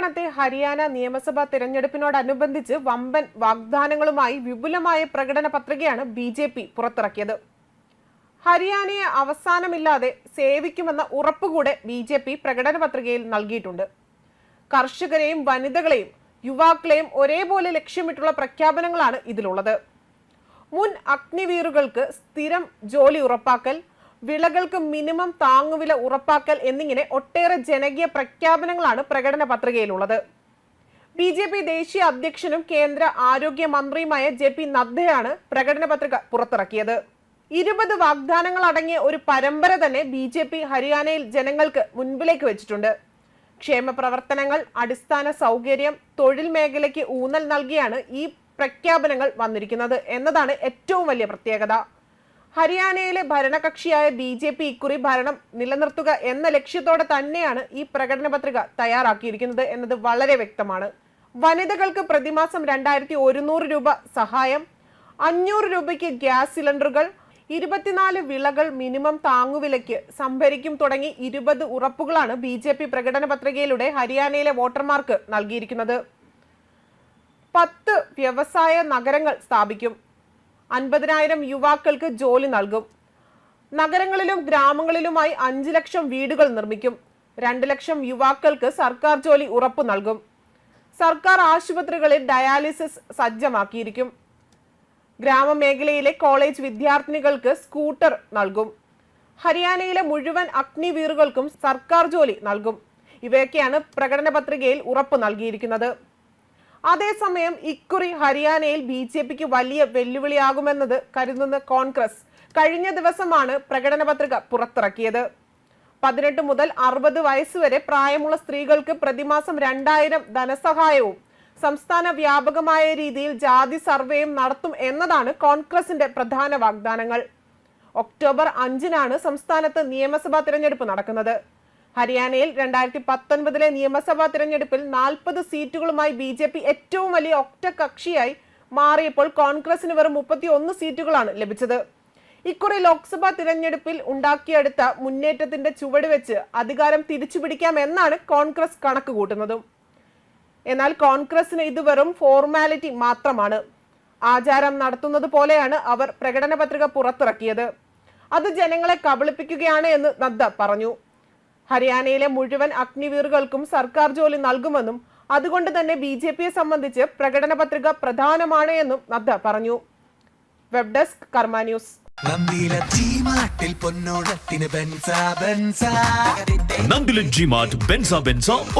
ഇത്തവണത്തെ ഹരിയാന നിയമസഭാ തിരഞ്ഞെടുപ്പിനോടനുബന്ധിച്ച് വമ്പൻ വാഗ്ദാനങ്ങളുമായി വിപുലമായ പ്രകടന പത്രികയാണ് ബി.ജെ.പി. പുറത്തിറക്കിയത്. ഹരിയാനയെ അവസാനമില്ലാതെ സേവിക്കുമെന്ന ഉറപ്പുകൂടെ ബി.ജെ.പി. പ്രകടന പത്രികയിൽ നൽകിയിട്ടുണ്ട്. കർഷകരെയും വനിതകളെയും യുവാക്കളെയും ഒരേപോലെ ലക്ഷ്യമിട്ടുള്ള പ്രഖ്യാപനങ്ങളാണ് ഇതിലുള്ളത്. മുൻ അഗ്നിവീറുകൾക്ക് സ്ഥിരം ജോലി ഉറപ്പാക്കൽ, വിളകൾക്ക് മിനിമം താങ്ങുവില ഉറപ്പാക്കൽ എന്നിങ്ങനെ ഒട്ടേറെ ജനകീയ പ്രഖ്യാപനങ്ങളാണ് പ്രകടന പത്രികയിലുള്ളത്. ബി.ജെ.പി. ദേശീയ അധ്യക്ഷനും കേന്ദ്ര ആരോഗ്യ മന്ത്രിയുമായ ജെ.പി. നദ്ദയാണ് പ്രകടന പത്രിക പുറത്തിറക്കിയത്. 20 വാഗ്ദാനങ്ങൾ അടങ്ങിയ ഒരു പരമ്പര തന്നെ ബി.ജെ.പി. ഹരിയാനയിൽ ജനങ്ങൾക്ക് മുൻപിലേക്ക് വെച്ചിട്ടുണ്ട്. ക്ഷേമ പ്രവർത്തനങ്ങൾ, അടിസ്ഥാന സൗകര്യം, തൊഴിൽ മേഖലയ്ക്ക് ഊന്നൽ നൽകിയാണ് ഈ പ്രഖ്യാപനങ്ങൾ വന്നിരിക്കുന്നത് എന്നതാണ് ഏറ്റവും വലിയ പ്രത്യേകത. ഹരിയാനയിലെ ഭരണകക്ഷിയായ ബി.ജെ.പി. ഇക്കുറി ഭരണം നിലനിർത്തുക എന്ന ലക്ഷ്യത്തോടെ തന്നെയാണ് ഈ പ്രകടന പത്രിക തയ്യാറാക്കിയിരിക്കുന്നത് എന്നത് വളരെ വ്യക്തമാണ്. വനിതകൾക്ക് പ്രതിമാസം 2100 രൂപ സഹായം, 500 രൂപയ്ക്ക് ഗ്യാസ് സിലിണ്ടറുകൾ, 24 വിളകൾ മിനിമം താങ്ങുവിലയ്ക്ക് സംഭരിക്കും തുടങ്ങി 20 ഉറപ്പുകളാണ് ബി.ജെ.പി. പ്രകടന പത്രികയിലൂടെ ഹരിയാനയിലെ വോട്ടർമാർക്ക് നൽകിയിരിക്കുന്നത്. 10 വ്യവസായ നഗരങ്ങൾ സ്ഥാപിക്കും, 50,000 യുവാക്കൾക്ക് ജോലി നൽകും, നഗരങ്ങളിലും ഗ്രാമങ്ങളിലുമായി 5 ലക്ഷം വീടുകൾ നിർമ്മിക്കും, 2 ലക്ഷം യുവാക്കൾക്ക് സർക്കാർ ജോലി ഉറപ്പു നൽകും, സർക്കാർ ആശുപത്രികളിൽ ഡയാലിസിസ് സജ്ജമാക്കിയിരിക്കും, ഗ്രാമമേഖലയിലെ കോളേജ് വിദ്യാർത്ഥിനികൾക്ക് സ്കൂട്ടർ നൽകും, ഹരിയാനയിലെ മുഴുവൻ അഗ്നിവീറുകൾക്കും സർക്കാർ ജോലി നൽകും. ഇവയൊക്കെയാണ് പ്രകടന പത്രികയിൽ ഉറപ്പ് നൽകിയിരിക്കുന്നത്. അതേസമയം ഇക്കുറി ഹരിയാനയിൽ ബി.ജെ.പിക്ക് വലിയ വെല്ലുവിളിയാകുമെന്നത് കരുതുന്ന കോൺഗ്രസ് കഴിഞ്ഞ ദിവസമാണ് പ്രകടന പത്രിക പുറത്തിറക്കിയത്. 18 മുതൽ 60 വയസ്സുവരെ പ്രായമുള്ള സ്ത്രീകൾക്ക് പ്രതിമാസം 2000 ധനസഹായവും സംസ്ഥാന വ്യാപകമായ രീതിയിൽ ജാതി സർവേയും നടത്തും എന്നതാണ് കോൺഗ്രസിന്റെ പ്രധാന വാഗ്ദാനങ്ങൾ. ഒക്ടോബർ 5-നാണ് സംസ്ഥാനത്ത് നിയമസഭാ തിരഞ്ഞെടുപ്പ് നടക്കുന്നത്. ഹരിയാനയിൽ 2019 നിയമസഭാ തിരഞ്ഞെടുപ്പിൽ 40 സീറ്റുകളുമായി ബി.ജെ.പി. ഏറ്റവും വലിയ ഒറ്റ കക്ഷിയായി മാറിയപ്പോൾ കോൺഗ്രസിന് വെറും 31 സീറ്റുകളാണ് ലഭിച്ചത്. ഇക്കുറി ലോക്സഭാ തിരഞ്ഞെടുപ്പിൽ ഉണ്ടാക്കിയെടുത്ത മുന്നേറ്റത്തിന്റെ ചുവട് വെച്ച് അധികാരം തിരിച്ചുപിടിക്കാമെന്നാണ് കോൺഗ്രസ് കണക്ക് കൂട്ടുന്നതും. എന്നാൽ കോൺഗ്രസിന് ഇത് വെറും ഫോർമാലിറ്റി മാത്രമാണ്. ആചാരം നടത്തുന്നത് പോലെയാണ് അവർ പ്രകടന പത്രിക പുറത്തിറക്കിയത്. അത് ജനങ്ങളെ കബളിപ്പിക്കുകയാണ് എന്ന് നദ്ദ പറഞ്ഞു. ഹരിയാനയിലെ മുഴുവൻ അഗ്നിവീറുകൾക്കും സർക്കാർ ജോലി നൽകുമെന്നും അതുകൊണ്ട് തന്നെ ബി.ജെ.പിയെ സംബന്ധിച്ച് പ്രകടന പത്രിക പ്രധാനമാണ് എന്നും നദ്ദ പറഞ്ഞു. വെബ് ഡെസ്ക് കർമ്മ ന്യൂസ്. നന്ദില ജിമാർട്ട് ബെൻസ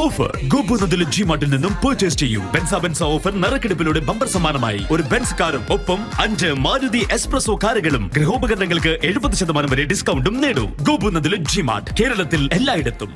ഓഫർ. ഗോപു നന്ദില ജിമാർട്ടിൽ നിന്നും പർച്ചേസ് ചെയ്യൂ. ബെൻസ ഓഫർ നറുക്കെടുപ്പിലൂടെ ബമ്പർ സമ്മാനമായി ഒരു ബെൻസ് കാറും ഒപ്പം 5 മാരുതി എക്സ്പ്രസോ കാറുകളും ഗൃഹോപകരണങ്ങൾക്ക് 70% വരെ ഡിസ്കൗണ്ടും നേടൂ. ഗോപു നന്ദില ജിമാർട്ട് കേരളത്തിൽ എല്ലായിടത്തും.